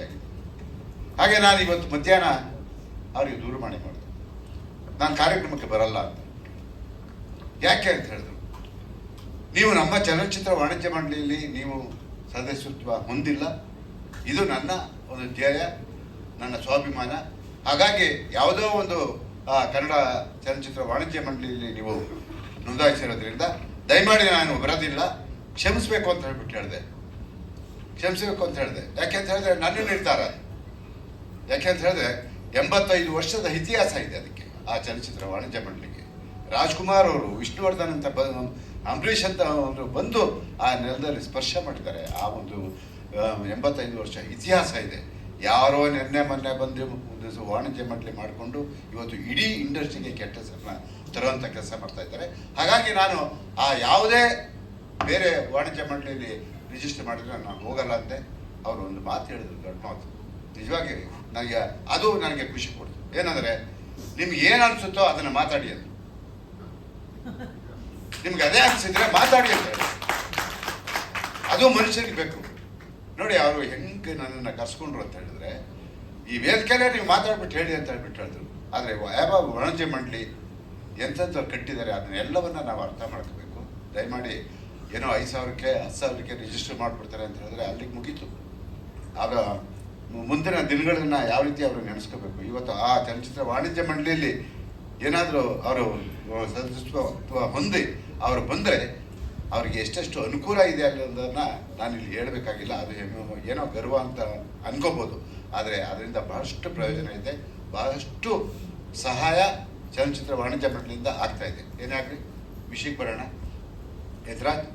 ಆಗಿದೆ. ಹಾಗೆ ನಾನು ಇವತ್ತು ಮಧ್ಯಾಹ್ನ ಅವರಿಗೆ ದೂರವಾಣಿ ಮಾಡಿದೆ, ನಾನು ಕಾರ್ಯಕ್ರಮಕ್ಕೆ ಬರಲ್ಲ ಅಂತ. ಯಾಕೆ ಅಂತ ಹೇಳಿದ್ರು, ನೀವು ನಮ್ಮ ಚಲನಚಿತ್ರ ವಾಣಿಜ್ಯ ಮಂಡಳಿಯಲ್ಲಿ ನೀವು ಸದಸ್ಯತ್ವ ಹೊಂದಿಲ್ಲ, ಇದು ನನ್ನ ಒಂದು ಧ್ಯೇಯ, ನನ್ನ ಸ್ವಾಭಿಮಾನ. ಹಾಗಾಗಿ ಯಾವುದೋ ಒಂದು ಕನ್ನಡ ಚಲನಚಿತ್ರ ವಾಣಿಜ್ಯ ಮಂಡಳಿಯಲ್ಲಿ ನೀವು ನೋಂದಾಯಿಸಿರೋದ್ರಿಂದ ದಯಮಾಡಿ ನಾನು ಬರೋದಿಲ್ಲ, ಕ್ಷಮಿಸಬೇಕು ಅಂತ ಹೇಳ್ಬಿಟ್ಟು ಹೇಳಿದೆ. ಕ್ಷಮಿಸಬೇಕು ಅಂತ ಹೇಳಿದೆ. ಯಾಕೆ ಅಂತ ಹೇಳಿದ್ರೆ ನನ್ನ ನಿರ್ಧಾರ. ಯಾಕೆ ಅಂತ ಹೇಳಿದ್ರೆ 85 ವರ್ಷದ ಇತಿಹಾಸ ಇದೆ ಅದಕ್ಕೆ, ಆ ಚಲನಚಿತ್ರ ವಾಣಿಜ್ಯ ಮಂಡಳಿಗೆ. ರಾಜ್ಕುಮಾರ್ ಅವರು, ವಿಷ್ಣುವರ್ಧನ್ ಅಂತ ಅಂಬರೀಷ್ ಅಂತ ಒಂದು ಬಂದು ಆ ನೆಲದಲ್ಲಿ ಸ್ಪರ್ಶ ಮಾಡಿದ್ದಾರೆ. ಆ ಒಂದು 85 ವರ್ಷ ಇತಿಹಾಸ ಇದೆ. ಯಾರೋ ನೆನ್ನೆ ಮೊನ್ನೆ ಬಂದು ಒಂದು ವಾಣಿಜ್ಯ ಮಂಡಳಿ ಮಾಡಿಕೊಂಡು ಇವತ್ತು ಇಡೀ ಇಂಡಸ್ಟ್ರಿಗೆ ಕೆಟ್ಟ ಹೆಸರನ್ನ ತರುವಂಥ ಕೆಲಸ ಮಾಡ್ತಾ ಇದ್ದಾರೆ. ಹಾಗಾಗಿ ನಾನು ಆ ಯಾವುದೇ ಬೇರೆ ವಾಣಿಜ್ಯ ಮಂಡಳಿಯಲ್ಲಿ ರಿಜಿಸ್ಟರ್ ಮಾಡಿದ್ರೆ ನಾನು ಹೋಗಲ್ಲ ಅಂತೆ. ಅವರು ಒಂದು ಮಾತು ಹೇಳಿದ್ರು, ದೊಡ್ಡ ಮಾತು. ನಿಜವಾಗಿ ನನಗೆ ಖುಷಿ ಕೊಡ್ತು. ಏನಂದರೆ, ನಿಮ್ಗೆ ಏನು ಅನಿಸುತ್ತೋ ಅದನ್ನು ಮಾತಾಡಿ ಅಂತ. ನಿಮ್ಗೆ ಅದೇ ಅನಿಸಿದ್ರೆ ಮಾತಾಡಿ ಅಂತ ಹೇಳಿ. ಅದು ಮನುಷ್ಯರಿಗೆ ಬೇಕು. ನೋಡಿ, ಅವರು ಹೆಂಗೆ ನನ್ನನ್ನು ಕರ್ಸ್ಕೊಂಡ್ರು ಅಂತ ಹೇಳಿದ್ರೆ, ಈ ವೇದಿಕೆಯಲ್ಲೇ ನೀವು ಮಾತಾಡ್ಬಿಟ್ಟು ಹೇಳಿ ಅಂತ ಹೇಳ್ಬಿಟ್ಟು ಹೇಳಿದ್ರು. ಆದರೆ ಯಾವ ವಾಣಿಜ್ಯ ಮಂಡಳಿ ಎಂಥದ್ದು ಕಟ್ಟಿದ್ದಾರೆ ಅದನ್ನೆಲ್ಲವನ್ನ ನಾವು ಅರ್ಥ ಮಾಡ್ಕೋಬೇಕು. ದಯಮಾಡಿ ಏನೋ 5,000ಕ್ಕೆ 10,000ಕ್ಕೆ ರಿಜಿಸ್ಟರ್ ಮಾಡಿಬಿಡ್ತಾರೆ ಅಂತ ಹೇಳಿದ್ರೆ ಅಲ್ಲಿಗೆ ಮುಗೀತು. ಆಗ ಮುಂದಿನ ದಿನಗಳನ್ನು ಯಾವ ರೀತಿ ಅವರು ನೆನೆಸ್ಕೋಬೇಕು. ಇವತ್ತು ಆ ಚಲನಚಿತ್ರ ವಾಣಿಜ್ಯ ಮಂಡಳಿಯಲ್ಲಿ ಏನಾದರೂ ಅವರು ಸದಸ್ಯತ್ವ ಹೊಂದಿ ಅವರು ಬಂದರೆ ಅವರಿಗೆ ಎಷ್ಟೆಷ್ಟು ಅನುಕೂಲ ಇದೆ ಅನ್ನೋದನ್ನು ನಾನಿಲ್ಲಿ ಹೇಳಬೇಕಾಗಿಲ್ಲ. ಅದು ಏನೋ ಗರ್ವ ಅಂತ ಅನ್ಕೋಬೋದು, ಆದರೆ ಅದರಿಂದ ಬಹಳಷ್ಟು ಪ್ರಯೋಜನ ಇದೆ, ಬಹಳಷ್ಟು ಸಹಾಯ ಚಲನಚಿತ್ರ ವಾಣಿಜ್ಯ ಮಂಡಳಿಯಿಂದ ಆಗ್ತಾ ಇದೆ. ಏನಾಗಲಿ, ವಿಷಯಕ್ಕೆ ಬರೋಣ. ಯತ್ರಾಜ್